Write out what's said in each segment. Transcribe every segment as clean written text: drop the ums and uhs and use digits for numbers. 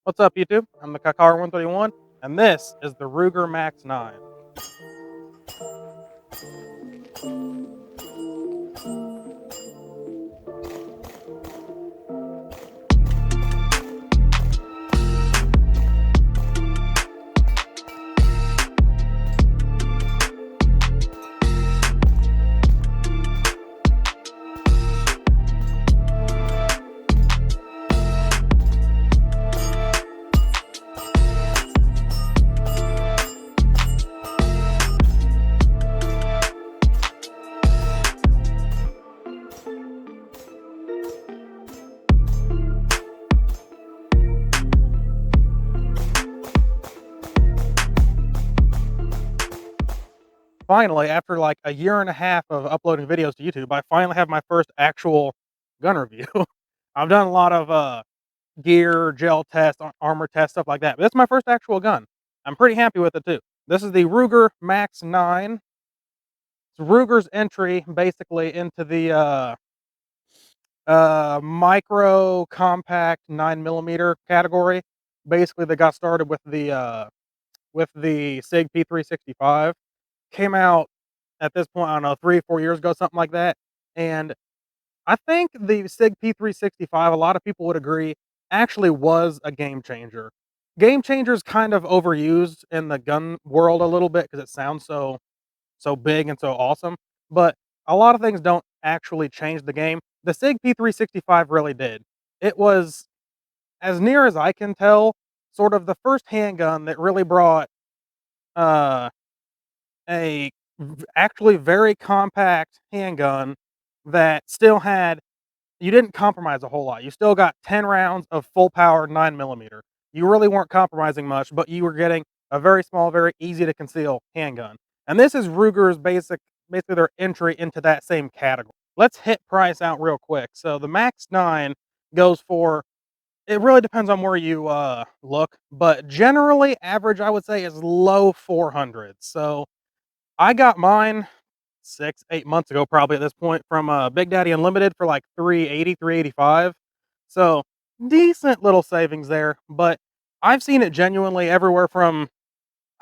What's up, YouTube? I'm the Kakar 131, and this is the Ruger Max-9. Finally, after like a year and a half of uploading videos to YouTube, I finally have my first actual gun review. I've done a lot of gear, gel test, armor test, stuff like that, but this is my first actual gun. I'm pretty happy with it too. This is the Ruger Max-9. It's Ruger's entry basically into the micro compact 9mm category. Basically, they got started with the Sig P365. Came out at this point, I don't know, 3 or 4 years ago, something like that. And I think the Sig P365, a lot of people would agree, actually was a game changer. Game changer is kind of overused in the gun world a little bit because it sounds so big and so awesome. But a lot of things don't actually change the game. The Sig P365 really did. It was, as near as I can tell, sort of the first handgun that really brought uh, a actually very compact handgun that still had, you didn't compromise a whole lot. You still got 10 rounds of full power 9mm. You really weren't compromising much, but you were getting a very small, very easy to conceal handgun. And this is Ruger's basically their entry into that same category. Let's hit price out real quick. So the Max-9 goes for, it really depends on where you look, but generally average I would say is low 400s. So I got mine 6, 8 months ago, probably at this point, from Big Daddy Unlimited for like 380, 385. So decent little savings there, but I've seen it genuinely everywhere from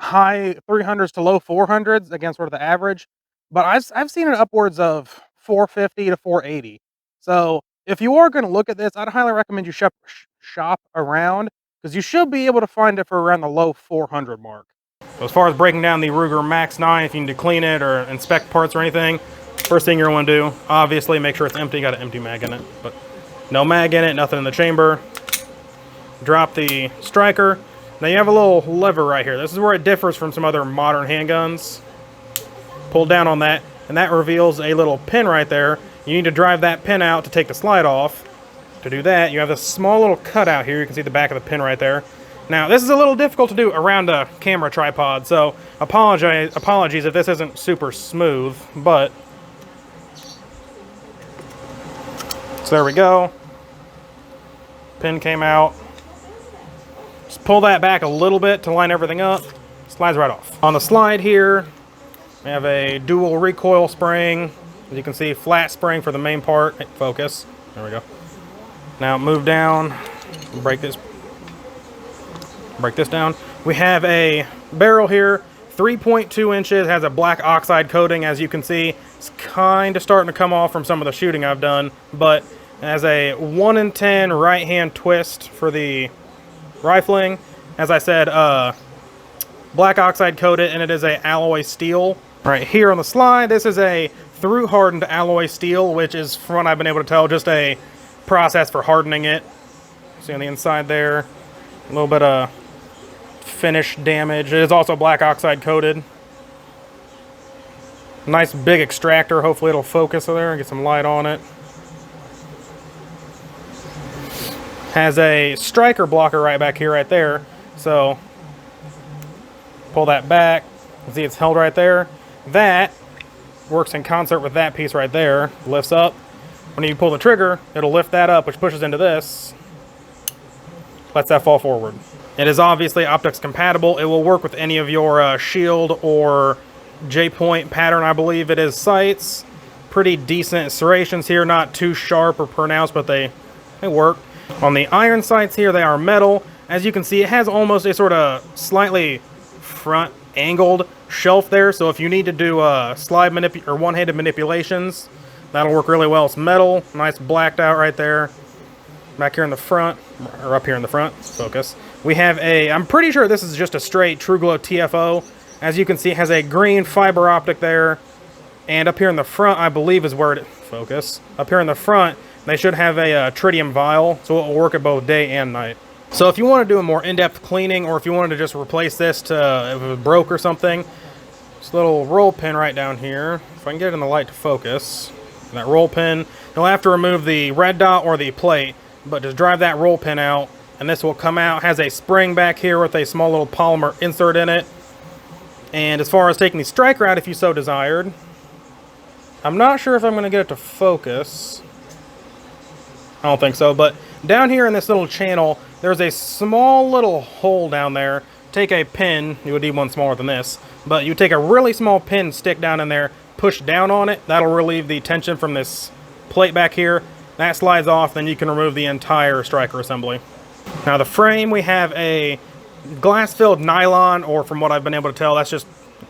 high 300s to low 400s, again, sort of the average. But I've seen it upwards of 450 to 480. So if you are going to look at this, I'd highly recommend you shop around, because you should be able to find it for around the low 400 mark. So as far as breaking down the Ruger Max-9, if you need to clean it or inspect parts or anything, first thing you're going to do, obviously make sure it's empty. Got an empty mag in it, but no mag in it, nothing in the chamber. Drop the striker. Now you have a little lever right here. This is where it differs from some other modern handguns. Pull down on that, and that reveals a little pin right there. You need to drive that pin out to take the slide off. To do that, you have this small little cutout here. You can see the back of the pin right there. Now, this is a little difficult to do around a camera tripod, so apologies if this isn't super smooth, but... So there we go. Pin came out. Just pull that back a little bit to line everything up. Slides right off. On the slide here, we have a dual recoil spring. As you can see, flat spring for the main part. Hey, focus. There we go. Now move down, break this down. We have a barrel here, 3.2 inches, has a black oxide coating. As you can see, it's kind of starting to come off from some of the shooting I've done, but has a 1 in 10 right hand twist for the rifling. As I said, black oxide coated, and it is a alloy steel. Right here on the slide, this is a through hardened alloy steel, which is, from what I've been able to tell, just a process for hardening it. See on the inside there, a little bit of finish damage. It is also black oxide coated. Nice big extractor. Hopefully it'll focus there and get some light on it. Has a striker blocker right back here, right there. So pull that back. You can see it's held right there. That works in concert with that piece right there. Lifts up. When you pull the trigger, it'll lift that up, which pushes into this. Lets that fall forward. It is obviously optics compatible. It will work with any of your shield or J-point pattern, I believe it is, sights. Pretty decent serrations here, not too sharp or pronounced, but they work. On the iron sights here, they are metal. As you can see, it has almost a sort of slightly front angled shelf there, so if you need to do slide or one-handed manipulations, that'll work really well. It's metal, nice blacked out right there. Back here in the front, or up here in the front, focus. We have a, I'm pretty sure this is just a straight True Glow TFO. As you can see, it has a green fiber optic there. And up here in the front, I believe is where it, focus. Up here in the front, they should have a tritium vial, so it will work at both day and night. So if you want to do a more in-depth cleaning, or if you wanted to just replace this to, if it was broke or something, this little roll pin right down here, if I can get it in the light to focus, that roll pin, you'll have to remove the red dot or the plate, but just drive that roll pin out, and this will come out. Has a spring back here with a small little polymer insert in it. And as far as taking the striker out, if you so desired, I'm not sure if I'm going to get it to focus. I don't think so, but down here in this little channel, there's a small little hole down there. Take a pin, you would need one smaller than this, but you take a really small pin, stick down in there, push down on it. That'll relieve the tension from this plate back here. That slides off, then you can remove the entire striker assembly. Now the frame, we have a glass-filled nylon, or from what I've been able to tell, that's just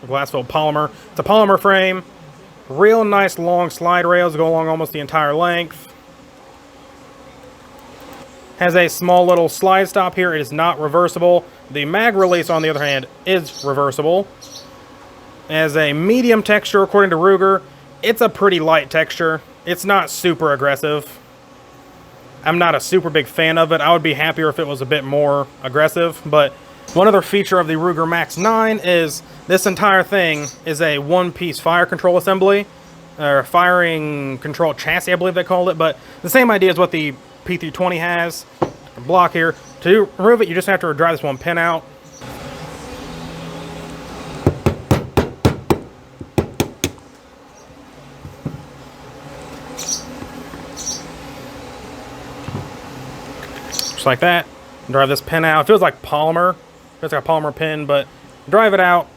glass-filled polymer. It's a polymer frame. Real nice long slide rails go along almost the entire length. Has a small little slide stop here. It is not reversible. The mag release, on the other hand, is reversible. Has a medium texture according to Ruger. It's a pretty light texture. It's not super aggressive. I'm not a super big fan of it. I would be happier if it was a bit more aggressive, but one other feature of the Ruger Max-9 is this entire thing is a one-piece fire control assembly, or firing control chassis, I believe they called it, but the same idea as what the P320 has. Block here. To remove it, you just have to drive this one pin out. Just like that. Drive this pin out. It feels like polymer. It's like a polymer pin, but drive it out.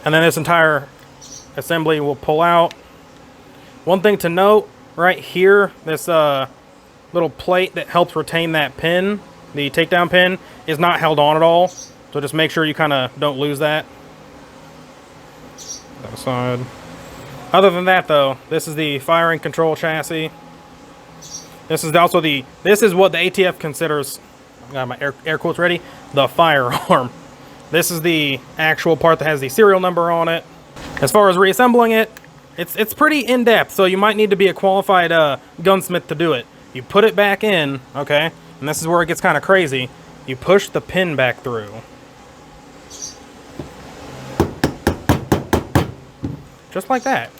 And then this entire assembly will pull out. One thing to note, right here, this little plate that helps retain that pin, the takedown pin, is not held on at all. So just make sure you kind of don't lose that. That side. Other than that, though, this is the firing control chassis. This is also this is what the ATF considers, I got my air quotes ready, the firearm. This is the actual part that has the serial number on it. As far as reassembling it, it's pretty in-depth, so you might need to be a qualified gunsmith to do it. You put it back in, okay, and this is where it gets kind of crazy. You push the pin back through. Just like that.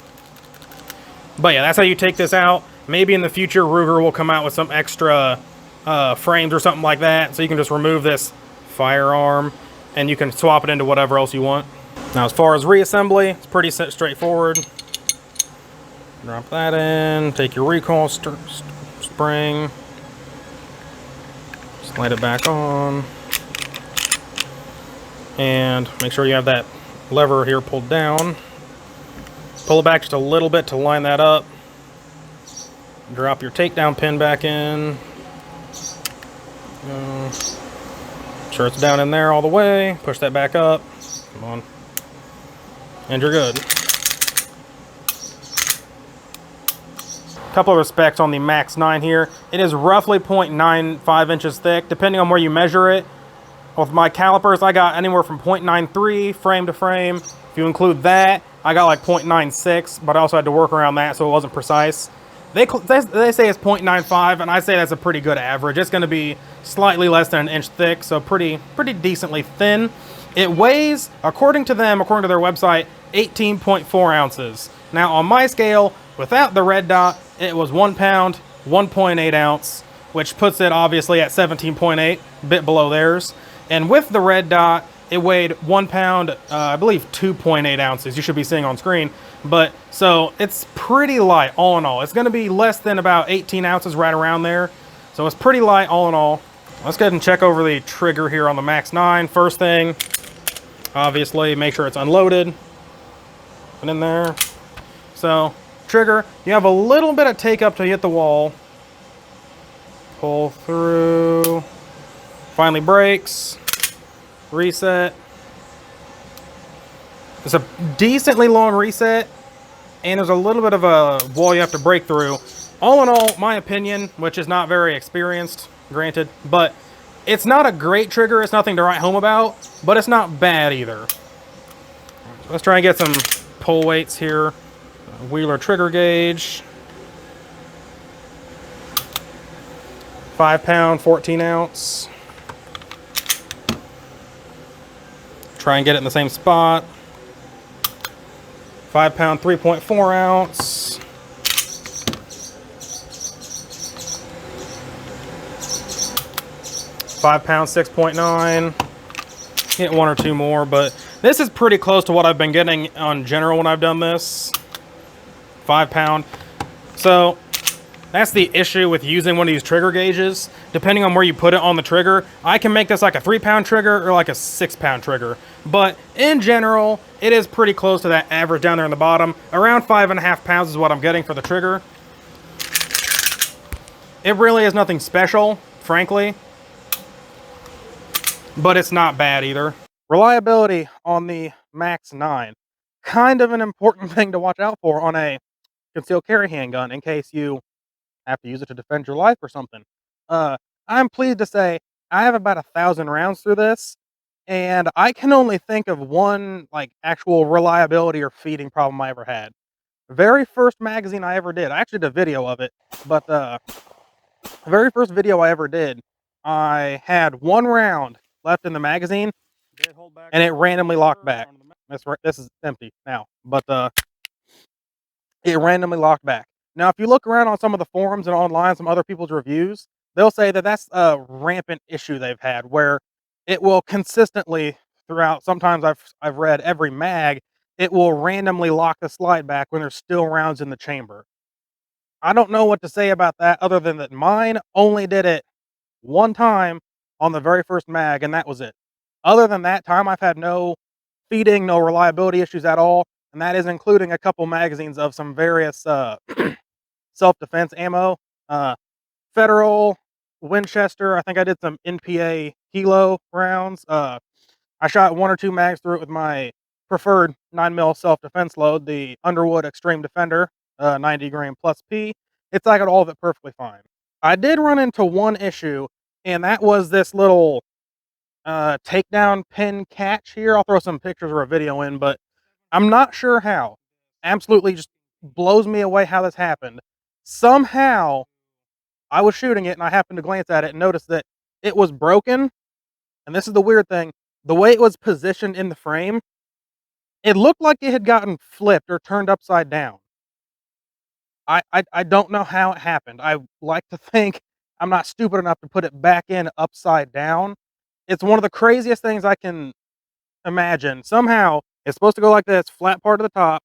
But yeah, that's how you take this out. Maybe in the future, Ruger will come out with some extra frames or something like that, so you can just remove this firearm, and you can swap it into whatever else you want. Now, as far as reassembly, it's pretty straightforward. Drop that in, take your recoil spring, slide it back on, and make sure you have that lever here pulled down. Pull it back just a little bit to line that up. Drop your takedown pin back in. Sure it's down in there all the way. Push that back up. Come on. And you're good. Couple of respects on the Max-9 here. It is roughly 0.95 inches thick, depending on where you measure it. With my calipers, I got anywhere from 0.93 frame to frame. If you include that, I got like 0.96, but I also had to work around that so it wasn't precise. They say it's 0.95, and I say that's a pretty good average. It's going to be slightly less than an inch thick, so pretty decently thin. It weighs, according to them, according to their website, 18.4 ounces. Now, on my scale, without the red dot, it was 1 pound, 1.8 ounce, which puts it obviously at 17.8, a bit below theirs. And with the red dot, it weighed 1 pound, I believe 2.8 ounces. You should be seeing on screen. But so it's pretty light all in all. It's going to be less than about 18 ounces right around there. So it's pretty light all in all. Let's go ahead and check over the trigger here on the Max-9. First thing, obviously, make sure it's unloaded. Put it in there. So trigger, you have a little bit of take up till you hit the wall. Pull through. Finally breaks. Reset. It's a decently long reset, and there's a little bit of a wall you have to break through. All in all, my opinion, which is not very experienced, granted, but it's not a great trigger. It's nothing to write home about, but it's not bad either. Let's try and get some pull weights here. Wheeler trigger gauge. 5-pound, 14-ounce. Try and get it in the same spot. 5-pound, 3.4-ounce. 5-pound, 6.9. Get one or two more, but this is pretty close to what I've been getting on general when I've done this. 5-pound. So that's the issue with using one of these trigger gauges. Depending on where you put it on the trigger, I can make this like a 3-pound trigger or like a 6-pound trigger. But in general, it is pretty close to that average down there in the bottom. Around 5.5 pounds is what I'm getting for the trigger. It really is nothing special, frankly, but it's not bad either. Reliability on the Max-9. Kind of an important thing to watch out for on a concealed carry handgun in case you have to use it to defend your life or something. I'm pleased to say I have about 1,000 rounds through this, and I can only think of one like actual reliability or feeding problem I ever had. Very first magazine I ever did, I actually did a video of it, but the very first video I ever did, I had one round left in the magazine, and it randomly locked back. This is empty now, but it randomly locked back. Now, if you look around on some of the forums and online, some other people's reviews, they'll say that that's a rampant issue they've had, where it will consistently throughout. Sometimes I've read every mag, it will randomly lock the slide back when there's still rounds in the chamber. I don't know what to say about that, other than that mine only did it one time on the very first mag, and that was it. Other than that time, I've had no feeding, no reliability issues at all, and that is including a couple magazines of some various self-defense ammo. Uh, Federal, Winchester. I think I did some NPA Kilo rounds. I shot one or two mags through it with my preferred 9mm self-defense load, the Underwood Extreme Defender, 90 grain plus P. It's like all of it perfectly fine. I did run into one issue, and that was this little takedown pin catch here. I'll throw some pictures or a video in, but I'm not sure how. Absolutely just blows me away how this happened. Somehow, I was shooting it and I happened to glance at it and notice that it was broken. And this is the weird thing. The way it was positioned in the frame, it looked like it had gotten flipped or turned upside down. I don't know how it happened. I like to think I'm not stupid enough to put it back in upside down. It's one of the craziest things I can imagine. Somehow, it's supposed to go like this, flat part of the top,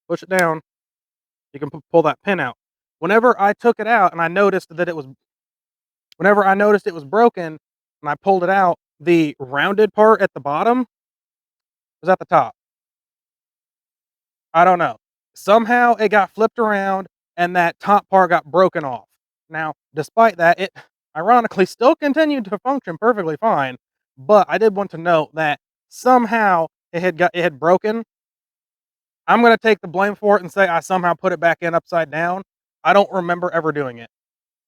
push it down, you can pull that pin out. Whenever I took it out and I noticed that it was Whenever I noticed it was broken and I pulled it out, the rounded part at the bottom was at the top. I don't know. Somehow it got flipped around and that top part got broken off. Now, despite that, it ironically still continued to function perfectly fine, but I did want to note that somehow it had broken. I'm going to take the blame for it and say I somehow put it back in upside down. I don't remember ever doing it,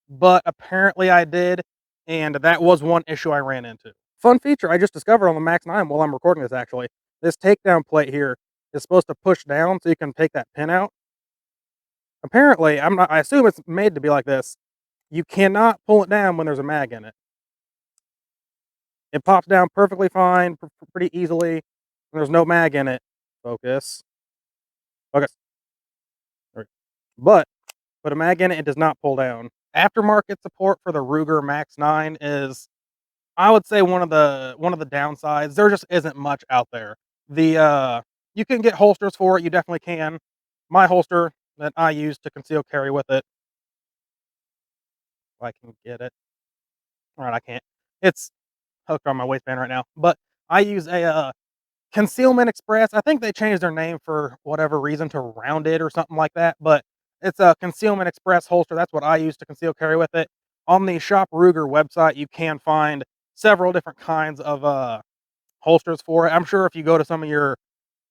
but apparently I did, and that was one issue I ran into. Fun feature I just discovered on the Max-9 while I'm recording this actually. This takedown plate here is supposed to push down so you can take that pin out. Apparently, I assume it's made to be like this. You cannot pull it down when there's a mag in it. It pops down perfectly fine, pretty easily. When there's no mag in it. Focus. Focus. But put a mag in it, it does not pull down. Aftermarket support for the Ruger Max-9 is, I would say, one of the downsides. There just isn't much out there. You can get holsters for it, you definitely can. My holster that I use to conceal carry with it, if I can get it. Alright, I can't. It's hooked on my waistband right now. But I use a Concealment Express. I think they changed their name for whatever reason to Rounded or something like that, but it's a Concealment Express holster. That's what I use to conceal carry with it. On the Shop Ruger website, you can find several different kinds of holsters for it. I'm sure if you go to some of your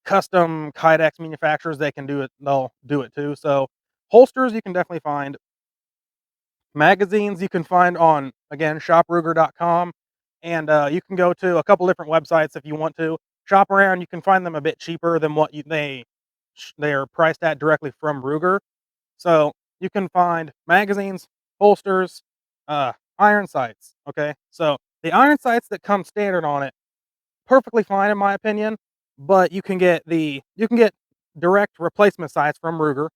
custom Kydex manufacturers, they can do it. They'll do it too. So holsters you can definitely find. Magazines you can find on, again, shopruger.com, and you can go to a couple different websites if you want to shop around. You can find them a bit cheaper than what they are priced at directly from Ruger. So you can find magazines, holsters, uh, iron sights. Okay, so the iron sights that come standard on it, perfectly fine in my opinion, but you can get direct replacement sights from Ruger.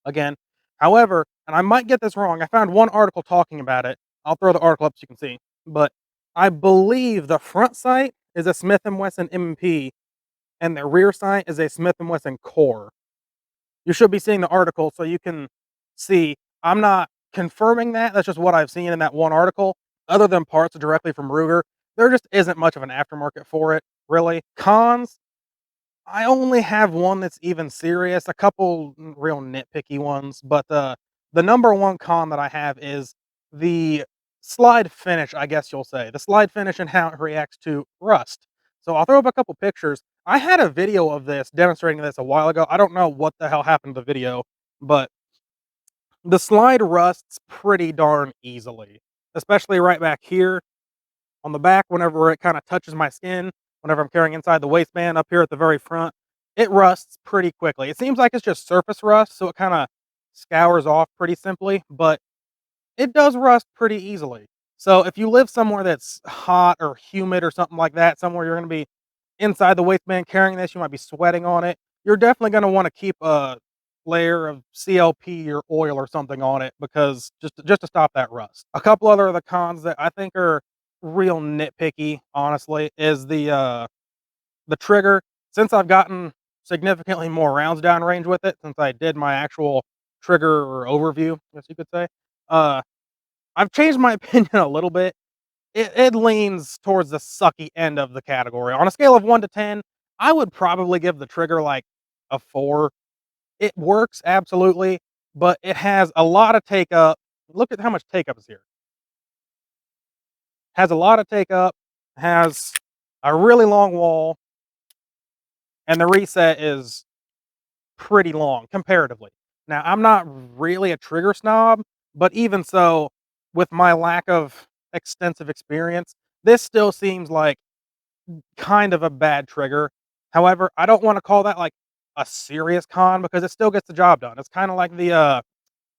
Again, however, and I might get this wrong, I found one article talking about it. I'll throw the article up so you can see. But I believe the front sight is a Smith& Wesson M&P and the rear sight is a Smith& Wesson Core. You should be seeing the article so you can see. I'm not confirming that. That's just what I've seen in that one article. Other than parts directly from Ruger, there just isn't much of an aftermarket for it, really. Cons, I only have one that's even serious, a couple real nitpicky ones, but the number one con that I have is the slide finish, I guess you'll say. The slide finish and how it reacts to rust. So I'll throw up a couple pictures. I had a video of this demonstrating this a while ago. I don't know what the hell happened to the video, but the slide rusts pretty darn easily, especially right back here on the back whenever it kind of touches my skin, whenever I'm carrying inside the waistband up here at the very front. It rusts pretty quickly. It seems like it's just surface rust, so it kind of scours off pretty simply, but it does rust pretty easily. So if you live somewhere that's hot or humid or something like that, somewhere you're going to be inside the waistband carrying this, you might be sweating on it. You're definitely going to want to keep a layer of CLP or oil or something on it because just to stop that rust. A couple other of the cons that I think are real nitpicky, honestly, is the trigger. Since I've gotten significantly more rounds downrange with it, since I did my actual trigger or overview, I guess you could say, uh, I've changed my opinion a little bit. It leans towards the sucky end of the category. On a scale of 1 to 10, I would probably give the trigger like a 4. It works absolutely, but it has a lot of take up. Look at how much take up is here. Has a lot of take up, has a really long wall, and the reset is pretty long comparatively. Now, I'm not really a trigger snob, but even so, with my lack of extensive experience, this still seems like kind of a bad trigger. However, I don't want to call that like a serious con because it still gets the job done. It's kind of like the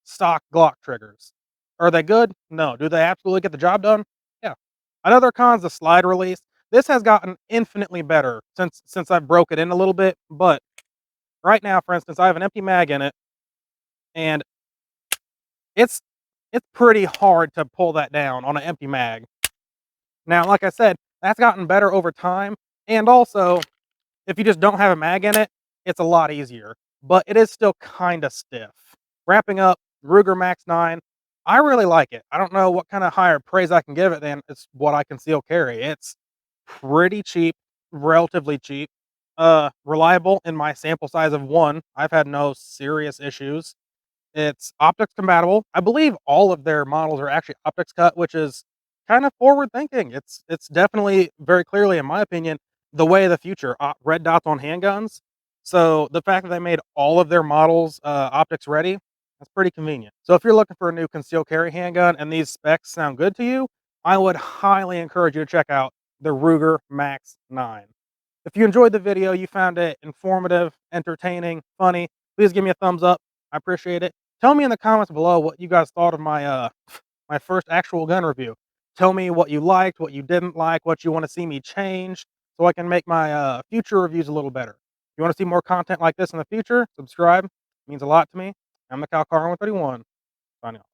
stock Glock triggers. Are they good? No. Do they absolutely get the job done? Yeah. Another con is the slide release. This has gotten infinitely better since I broke it in a little bit, but right now, for instance, I have an empty mag in it, and it's it's pretty hard to pull that down on an empty mag. Now, like I said, that's gotten better over time, and also if you just don't have a mag in it, it's a lot easier, but it is still kinda stiff. Wrapping up, Ruger Max-9, I really like it. I don't know what kinda higher praise I can give it than it's what I conceal carry. It's pretty cheap, relatively cheap, reliable in my sample size of 1. I've had no serious issues. It's optics compatible. I believe all of their models are actually optics cut, which is kind of forward thinking. It's definitely very clearly, in my opinion, the way of the future. Red dots on handguns. So the fact that they made all of their models optics ready, that's pretty convenient. So if you're looking for a new concealed carry handgun and these specs sound good to you, I would highly encourage you to check out the Ruger Max-9. If you enjoyed the video, you found it informative, entertaining, funny, please give me a thumbs up. I appreciate it. Tell me in the comments below what you guys thought of my my first actual gun review. Tell me what you liked, what you didn't like, what you want to see me change, so I can make my future reviews a little better. If you want to see more content like this in the future, subscribe. It means a lot to me. I'm the Cal Car 131. Signing off.